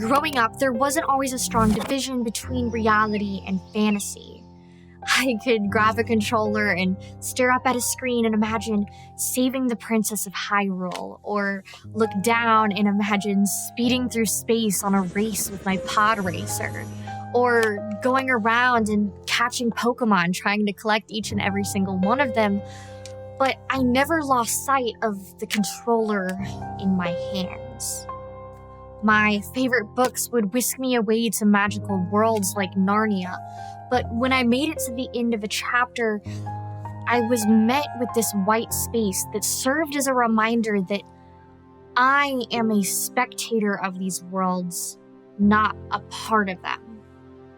growing up, there wasn't always a strong division between reality and fantasy. I could grab a controller and stare up at a screen and imagine saving the Princess of Hyrule, or look down and imagine speeding through space on a race with my pod racer, or going around and catching Pokemon, trying to collect each and every single one of them. But I never lost sight of the controller in my hands. My favorite books would whisk me away to magical worlds like Narnia, but when I made it to the end of a chapter, I was met with this white space that served as a reminder that I am a spectator of these worlds, not a part of them.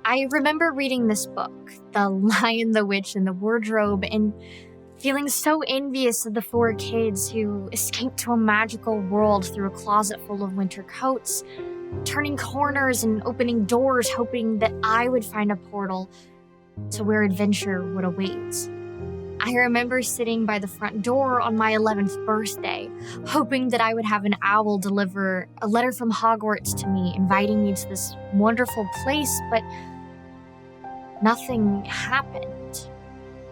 I remember reading this book, The Lion, the Witch, and the Wardrobe, and feeling so envious of the 4 kids who escaped to a magical world through a closet full of winter coats, turning corners and opening doors, hoping that I would find a portal to where adventure would await. I remember sitting by the front door on my 11th birthday, hoping that I would have an owl deliver a letter from Hogwarts to me, inviting me to this wonderful place, but nothing happened.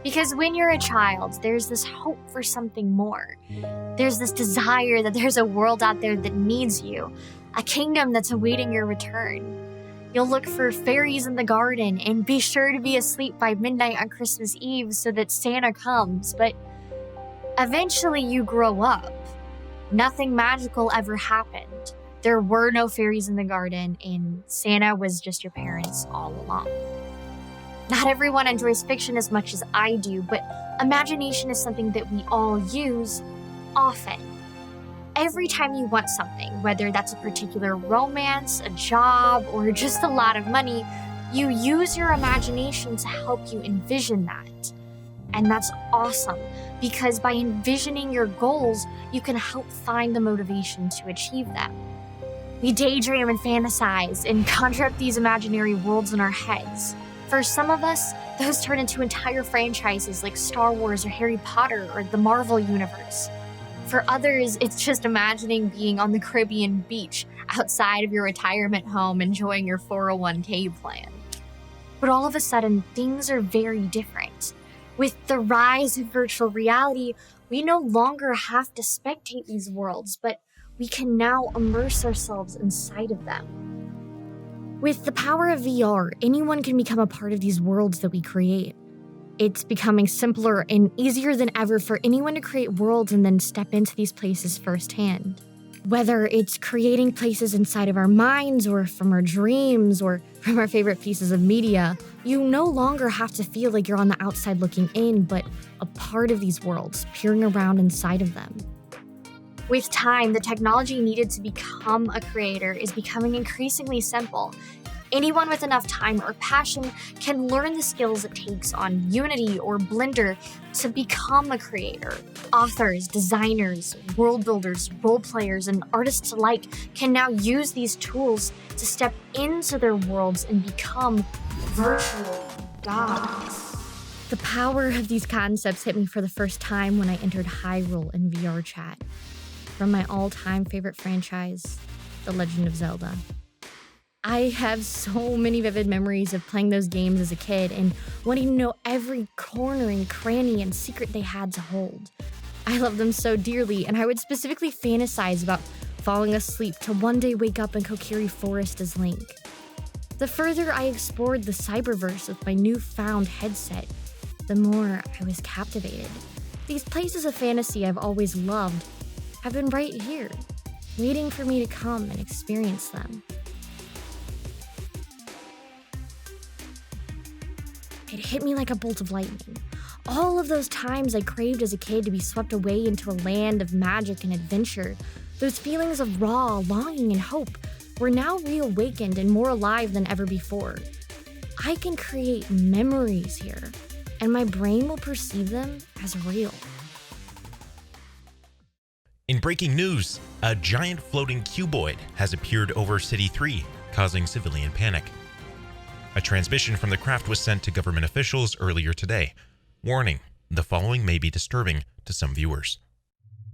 Because when you're a child, there's this hope for something more. There's this desire that there's a world out there that needs you, a kingdom that's awaiting your return. You'll look for fairies in the garden and be sure to be asleep by midnight on Christmas Eve so that Santa comes, but eventually you grow up. Nothing magical ever happened. There were no fairies in the garden, and Santa was just your parents all along. Not everyone enjoys fiction as much as I do, but imagination is something that we all use often. Every time you want something, whether that's a particular romance, a job, or just a lot of money, you use your imagination to help you envision that. And that's awesome, because by envisioning your goals, you can help find the motivation to achieve them. We daydream and fantasize and conjure up these imaginary worlds in our heads. For some of us, those turn into entire franchises like Star Wars or Harry Potter or the Marvel Universe. For others, it's just imagining being on the Caribbean beach outside of your retirement home enjoying your 401k plan. But all of a sudden, things are very different. With the rise of virtual reality, we no longer have to spectate these worlds, but we can now immerse ourselves inside of them. With the power of VR, anyone can become a part of these worlds that we create. It's becoming simpler and easier than ever for anyone to create worlds and then step into these places firsthand. Whether it's creating places inside of our minds or from our dreams or from our favorite pieces of media, you no longer have to feel like you're on the outside looking in, but a part of these worlds, peering around inside of them. With time, the technology needed to become a creator is becoming increasingly simple. Anyone with enough time or passion can learn the skills it takes on Unity or Blender to become a creator. Authors, designers, world builders, role players, and artists alike can now use these tools to step into their worlds and become virtual gods. The power of these concepts hit me for the first time when I entered Hyrule in VR chat. From my all-time favorite franchise, The Legend of Zelda. I have so many vivid memories of playing those games as a kid and wanting to know every corner and cranny and secret they had to hold. I love them so dearly, and I would specifically fantasize about falling asleep to one day wake up in Kokiri Forest as Link. The further I explored the cyberverse with my newfound headset, the more I was captivated. These places of fantasy I've always loved have been right here, waiting for me to come and experience them. It hit me like a bolt of lightning. All of those times I craved as a kid to be swept away into a land of magic and adventure, those feelings of raw longing and hope were now reawakened and more alive than ever before. I can create memories here, and my brain will perceive them as real. In breaking news, a giant floating cuboid has appeared over City 3, causing civilian panic. A transmission from the craft was sent to government officials earlier today. Warning, the following may be disturbing to some viewers.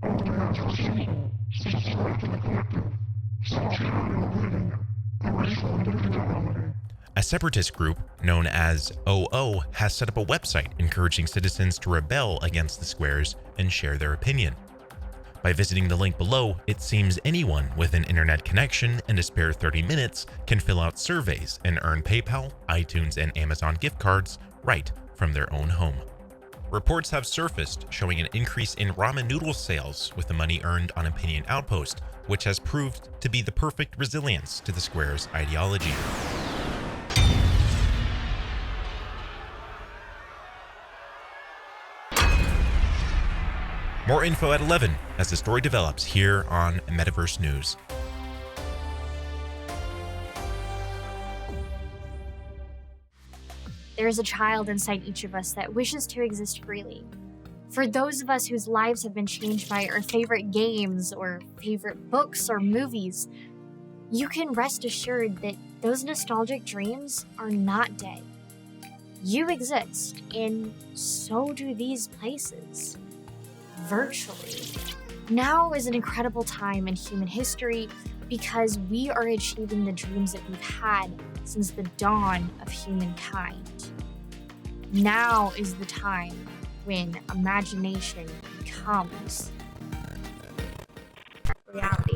All hands proceed. Cease striking the collective. Sanctuary awaiting. The A separatist group known as OO has set up a website encouraging citizens to rebel against the squares and share their opinion. By visiting the link below, it seems anyone with an internet connection and a spare 30 minutes can fill out surveys and earn PayPal, iTunes, and Amazon gift cards right from their own home. Reports have surfaced showing an increase in ramen noodle sales with the money earned on Opinion Outpost, which has proved to be the perfect resilience to the square's ideology. More info at 11 as the story develops here on Metaverse News. There is a child inside each of us that wishes to exist freely. For those of us whose lives have been changed by our favorite games or favorite books or movies, you can rest assured that those nostalgic dreams are not dead. You exist, and so do these places. Virtually. Now is an incredible time in human history because we are achieving the dreams that we've had since the dawn of humankind. Now is the time when imagination becomes reality.